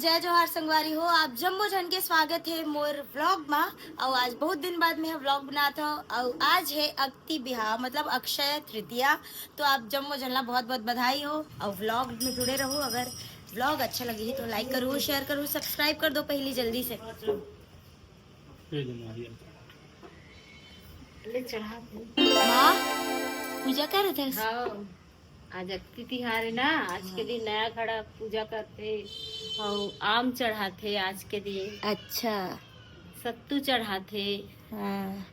जय जोहार संगवारी हो। आप जम्मो जन के स्वागत है मोर व्लॉग में। और आज बहुत दिन बाद मैं व्लॉग बनाता हूँ और आज है अक्ति बिहार मतलब अक्षय तृतीया। तो आप जम्मो जन ला बहुत बहुत बधाई हो और व्लॉग में जुड़े रहो। अगर व्लॉग अच्छा लगे तो लाइक करो, शेयर करो, सब्सक्राइब कर दो पहली जल्दी से। माँ पूजा कर रहे थे। हाँ, आज अक्ति तिहार है ना। आज के दिन नया घड़ा पूजा करते और आम चढ़ाते। आज के दिन अच्छा सत्तू चढ़ाते, हाँ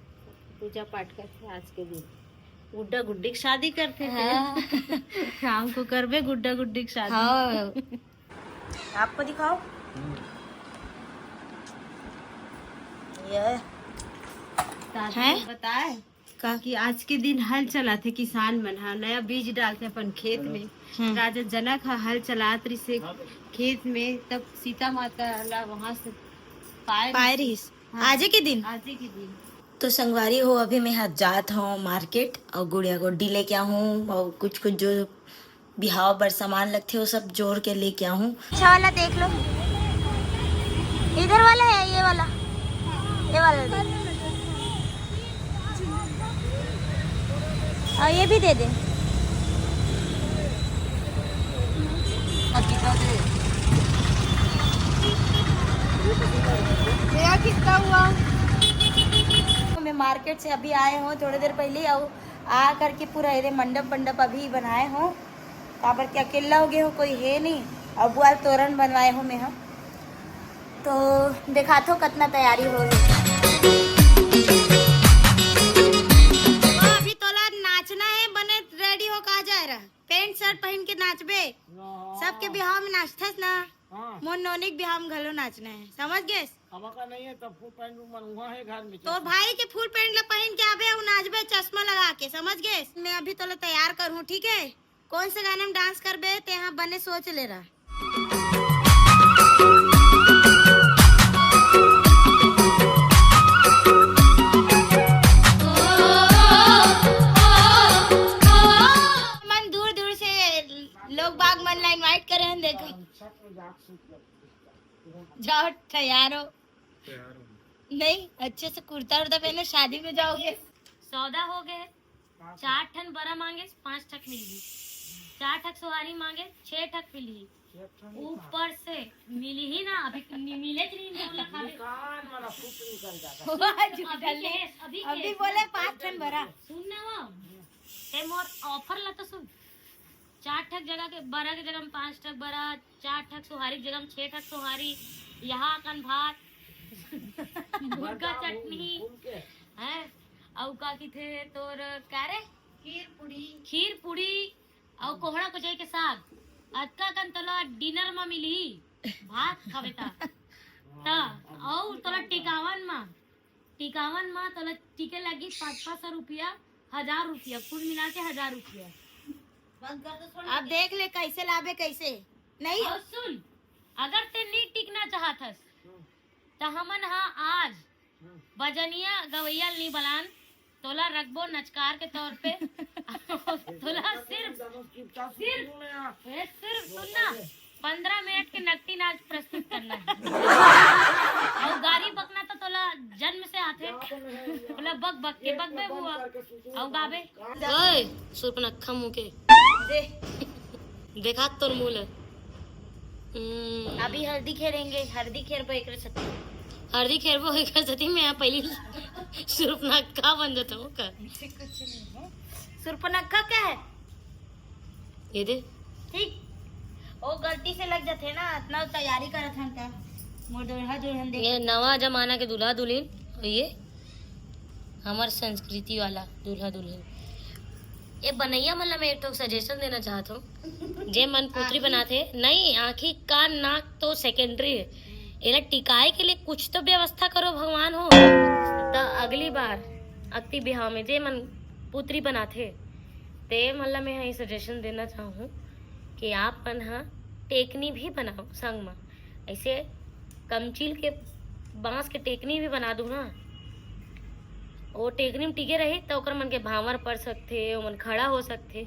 पूजा पाठ करते। आज के दिन गुड्डा गुड्डी की शादी करते थे। हाँ। शाम को करबे गुड्डा गुड्डी की शादी। हाँ आपको दिखाओ ये है बताए कि आज के दिन हल चलाते किसान मन हा, नया बीज डालते अपन खेत में। राजा जनक हा हल चलात रही से खेत में, तब सीता माता ला वहाँ से पाए रहीस आजे के दिन। आजे के दिन तो संगवारी हो अभी मैं हाथ जात हूँ मार्केट और गुड़िया गुड्डी लेके आऊँ और कुछ कुछ जो बिहाव पर सामान लगते वो सब जोड़ के लेके आऊँ। अच्छा वाला देख लो, इधर वाला है, ये वाला और ये भी दे दे। कितना हुआ? मैं मार्केट से अभी आए हूँ थोड़ी देर पहले और आ करके पूरा ये मंडप अभी बनाए हूँ। काबर के अकेला हो गए हो, कोई है नहीं। अब बुआल तोरण बनवाए हूँ मैं हम। तो देखा तो कितना तैयारी हो रही है। अभी तोला नाचना है, बने रेडी हो कहा जा रहा पैंट शर्ट पहन के नाचबे। सबके बिहाव में नाचथस ना। मोर नोनिक बिहाव में घलो नाचना है, समझ गए? का नहीं है तब फुल पैंट मनवा है घर में। तो भाई के फुल पैंट ला पहन के आबे और नाचबे चश्मा लगा के, समझ गए? मैं अभी तो तैयार करूँ, ठीक है? कौन से गाने में डांस करबे ते यहाँ बने सोच ले रहा। मन दूर दूर से लोग बाग मन ला इनवाइट करे हैं, देखो जाओ तैयार हो। नहीं अच्छे से कुर्ता उर्ता पहने, शादी में जाओगे। सौदा हो गए। 4 ठन बरा मांगे 5 ठक मिली, 4 ठक सुहारी मांगे 6 ठक मिली। ऊपर से मिली ही ना, अभी मिले कि नहीं अभी बोले 5 ठन बरा। सुन ना वो ते मोर ऑफर ला तो सुन। 4 ठक जगह के बरा के जगह में 5 ठक बरा, 4 ठक सुहारी की जगह में 6 ठक सुहारी, यहाँ कन भात मुर्गा चटनी है और का की थे तोर क्या रे खीर पूड़ी और कोहड़ा को जाई के साग। अतका कन तोला डिनर में मिली भात खावे ता और तोला टिकावन में तोला टिके लगी 500 रुपया 1000 रुपया, कुल मिला के 1000 रुपया। अब देख ले कैसे लाभे कैसे नहीं। और सुन, अगर ते नहीं टिकना चाहतस तो हमन आज बजनिया गवैया नहीं बलान तोला रखबो नचकार के तौर पे। तोला सिर्फ सुनना 15 मिनट के नकटी नाच प्रस्तुत करना है। और गाड़ी बकना तो तोला जन्म से आते तोला बक के बकबे हुआ और गाबे। ओए सुर्पनखा मुंह के देखा तोर मुंह। अभी हल्दी खेलेंगे, हल्दी खेर पर एक सती हल्दी खेरबो एक सती में यहाँ पहली सुर्पनखा बन जाता हूँ का। सुर्पनखा क्या है ये दे ठीक। वो गलती से लग जाते ना, इतना तैयारी करत हन का मोर दुल्हा दुल्हन देख। ये नवा जमाना के दूल्हा दुल्हन, ये हमार संस्कृति वाला दूल्हा दुल्हन। ये बनैया मतलब मैं एक तो सजेशन देना चाहता हूँ, जे मन पुत्री बनाते नहीं, आँखी कान नाक तो सेकेंडरी है, इन्हें टिकाए के लिए कुछ तो व्यवस्था करो भगवान हो। तो अगली बार अक्ति बिहाव में जे मन पुत्री बनाते ते मतलब मैं यही सजेशन देना चाहूँ कि आप मन हाँ टेकनी भी बनाओ संग में। ऐसे कमचील के बांस के टेकनी भी बना दूँ ना, वो टेकनी में टिके रही तो ओकर मन के भावर पड़ सकते, मन खड़ा हो सकते।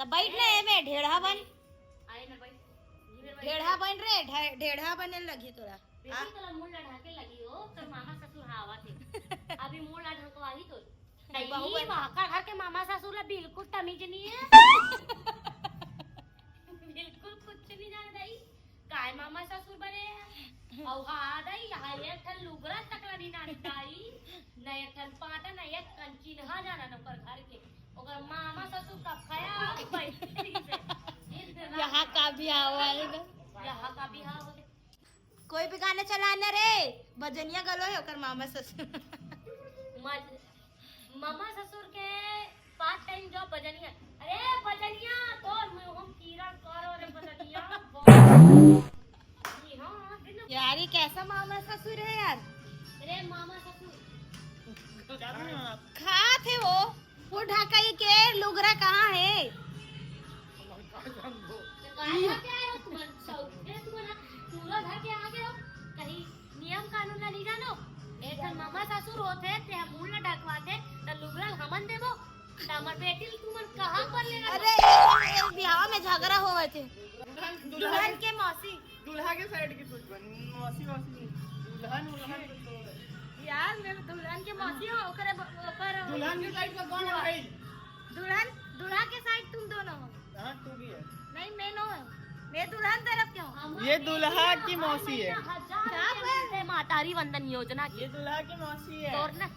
तो बैठ ना एमे ढेढ़ा बन आए ना भाई ढेढ़ा बन रे ढेढ़ा बने लगी तोरा बेटी तो मुंह लड़ा के लगी हो तो मामा ससुर हवा थे अभी मुंह लड़ा ढकवाही तो बहू नहीं बन- वहाँ का घर के मामा ससुर ला बिल्कुल तमीज नहीं है बिल्कुल कुछ नहीं जान रही काय मामा ससुर बने और हाँ दई यहाँ एक ठन लुगरा तक ला नहीं नाचताई न एक ठन पाटा न एक ठन चिन्हा जाना न पर घर के ओकर मामा ससुर का खाया बैठी से यहाँ का भी आवा यहाँ का भी हाँ होते कोई भी गाना चलाना रे भजनिया गलो है ओकर मामा ससुर मामा ससुर के पार्ट टाइम जॉब बजनिया अरे बजनिया तो हम कीड़ा करो रे बजनिया जी हाँ दिन यार ये कैसा मामा ससुर है यार अरे मामा ससुर खा थे वो ढाका ये के लुगरा कहाँ है कहाँ के आए हो तुम सौते तुम पूरा घर के आगे हो कहीं नियम कानून ना नहीं जानो एक ठन मामा ससुर होते ते हम मुंह ना ढकवाते त लुगरा हमन देबो त हमर बेटी तुमन कहां पर लेना अरे ये बिहाव में झगड़ा होवे थे दुल्हन के मौसी दूल्हा के साइड की कुछ मौसी मौसी दुल्हन उल्हन यार मेरे दुल्हन के मौसी हो ओकर दुल्हन के साइड का कौन है भाई? दूल्हा के साइड तुम दोनों हो हाँ तू भी है। नहीं मैं नो है मैं दुल्हन तरफ क्यों ये दूल्हा की मौसी है। हजार मातारी वंदन योजना की ये दूल्हा की मौसी है। और ना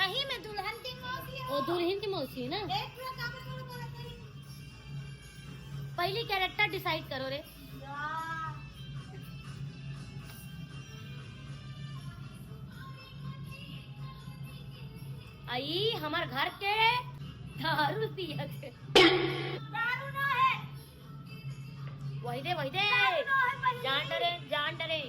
नहीं मैं दुल्हन की मौसी वो दुल्हन की मौसी है ना एक मिनट काम करो बोला तेरी पहली कैरेक्टर डिसाइड करो रे आई हमार घर के दारू पिया के दारू ना है वही दे जान डरे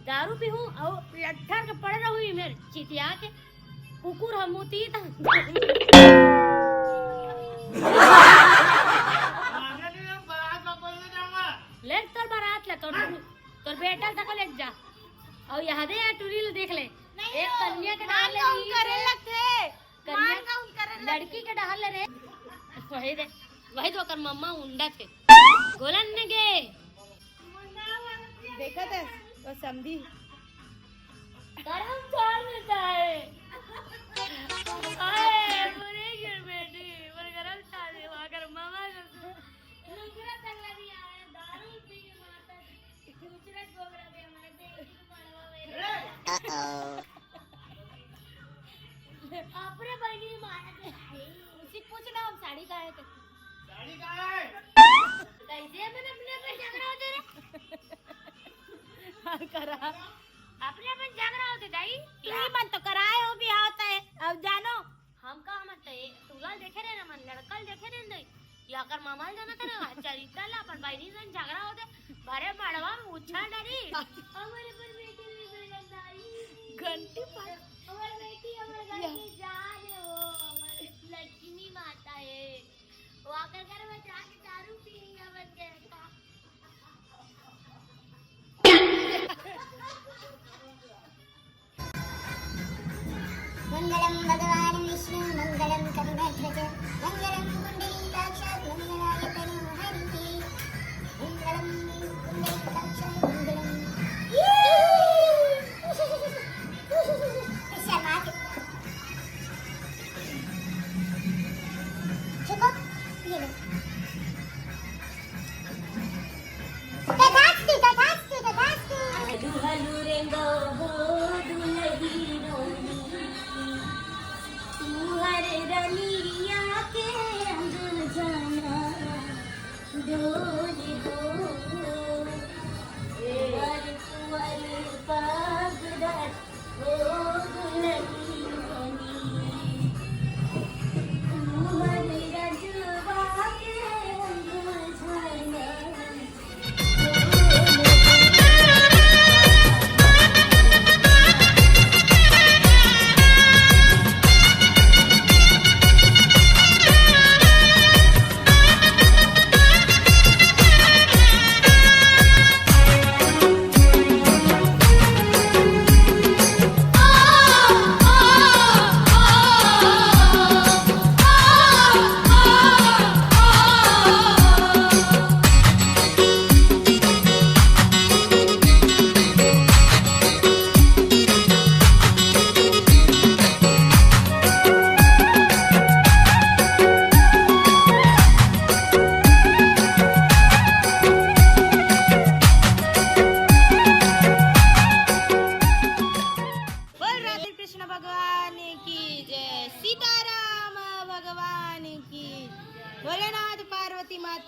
दारू पी हूँ और अट्ठर के पड़े रहुई मेरे चितिया के कुकुर हम मुती था ले तोर बारात ले तोर बेटा तक ले जा और यहाँ दे टुरील देख ले एक कन्या के डाल ले करे लगते कन्या काउंट करे लड़की के डाल ले रे वही तो कर मम्मा उंडा थे गोलन ने गे देखा था वो समझी गरम चाल देता है आए बुरे गिर बेटी पर गरम चाल दे वहाँ कर मामा लुगरा तगला दिया है दारू पी के माता दूसरा गोबरा दे हमारे बेटी को पड़वा मेरे अपने बहनी मारा दे उसी पूछना हम साड़ी का है साड़ी कहाँ है? कैसे अपन अपने पे झगड़ा होते रे करा अपने अपन झगड़ा होते दाई यही मन तो कराए हो भी होता है अब जानो हम का मत तुला देखे रे ना मन लड़कल देखे रे नहीं या कर मामाल जाना था ना चरित्र ला अपन बहनी से झगड़ा होते भरे मड़वा में उछल डरी हमारे पर बेटी ने बेलदाई घंटी पर हमारी बेटी हमारे घर की जान है वो हमारी लक्ष्मी माता है वो आकर घर में जाके दारू पिएगा बन के मंगलम भगवान विष्णु मंगलम करुणाध्वज मंगलम कुंडलीकाक्षात् मंगलाय तनोहरि मंगलम कुंडलीकाक्षात् मंगलम शर्मा के देखो ये लो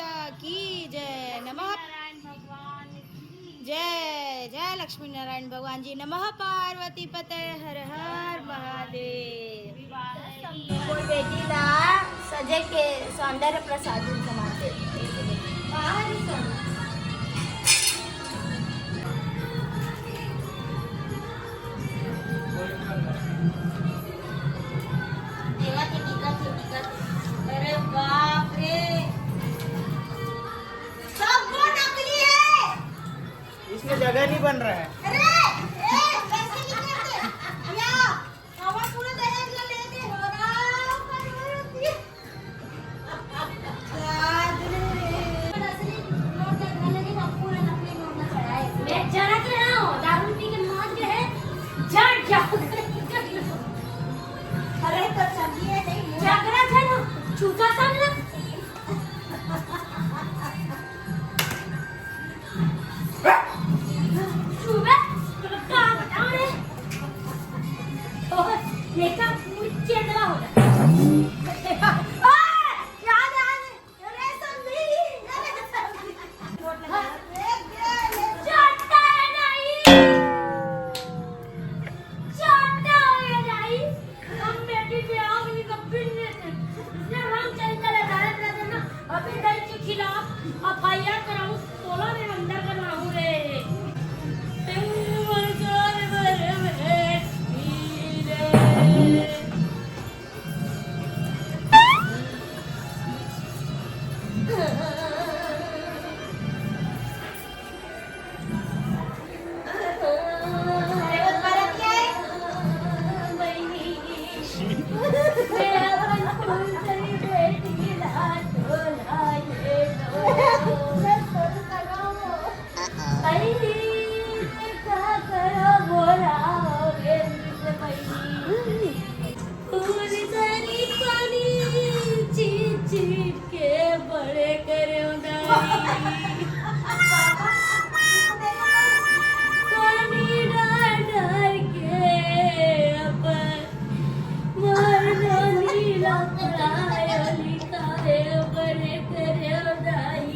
माता की जय। नमः नारायण भगवान की जय। जय लक्ष्मी नारायण भगवान जी। नमः पार्वती पते हर हर महादेव। कोई बेटीला सजे के सौंदर्य प्रसाधन समाते तेव्हा ते टिकत अरे बाप रे सब वो नकली है। इसमें जगह नहीं बन रहा है। अरे ए पैसे निकलते या हवा पूरा दहेज ला लेके हो रहा पर असली नोट का घर लगे ना पूरा नकली नोट ना चढ़ाए। मैं जरा के ना हो दारू पी के मौज गए झट जाओ अरे तो सब्जी है नहीं जागरा था ना चूका था ना चूबे क्या बताओ रे और लेका मुझे दवा हो गया याद आ अरे समझी चाटा है नहीं चाटा है नहीं हम बेटी पे आऊंगी कभी नहीं इसलिए हम चलकर अदालत रहते ना अभी दल के खिलाफ एफआईआर कराऊं 16 में अंदर करवाऊं रे बड़े करे पानी डाल डाल के अपन मरदानी लपराय लिखाए बड़े करे उदाई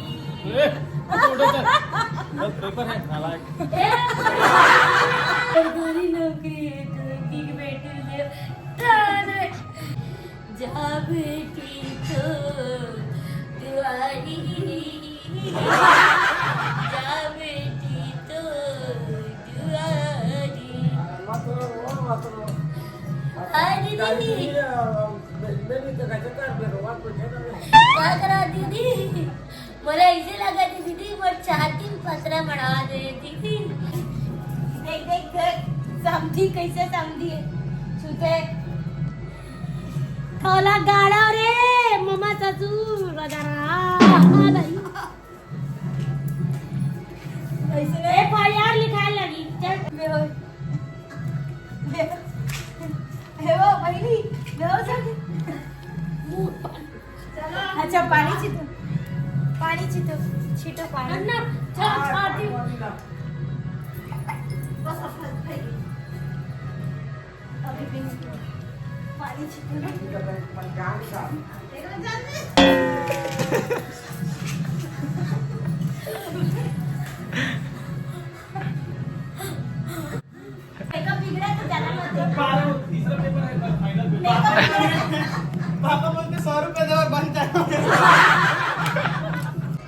पेपर है नालायक। सरकारी नौकरी है की बेटी ले तारे जा बेटी तो दुआरी जा बेटी तो दुआरी दीदी क्या करा दीदी मला ऐसे लगा थी दीदी वो छाती में पतरा बढ़ा दे दीदी देख देख देख समझी कैसे समझी है छूते थोला गाड़ा रे मम्मा ससुर ऐसे एफआईआर लिखाए लगी चल बेहो बेहो बहिनी बेहो सब अच्छा पानी छीटो छीटो पानी अन्ना चल छाती बस अभी भी पानी छीटो बिगड़ा तो जाना मत तीसरा पेपर है फाइनल पापा बोलते 100 रुपए दो और बन जाओ।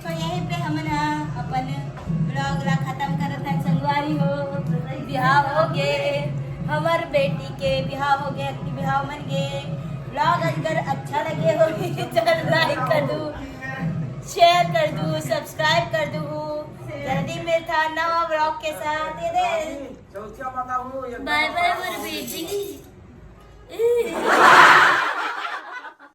तो यहीं पे हम ना अपन ब्लॉग ला खत्म करत है। संगवारी हो बिहाव हो गए हमार बेटी के बिहाव हो गए अपनी बिहाव मन गए। ब्लॉग अगर अच्छा लगे हो चल लाइक कर दू शेयर कर दू सब्सक्राइब कर दू। जल्दी में था नवा ब्लॉग के साथ ये दे चौथिया बताऊं बाय बाय मेरी बेटी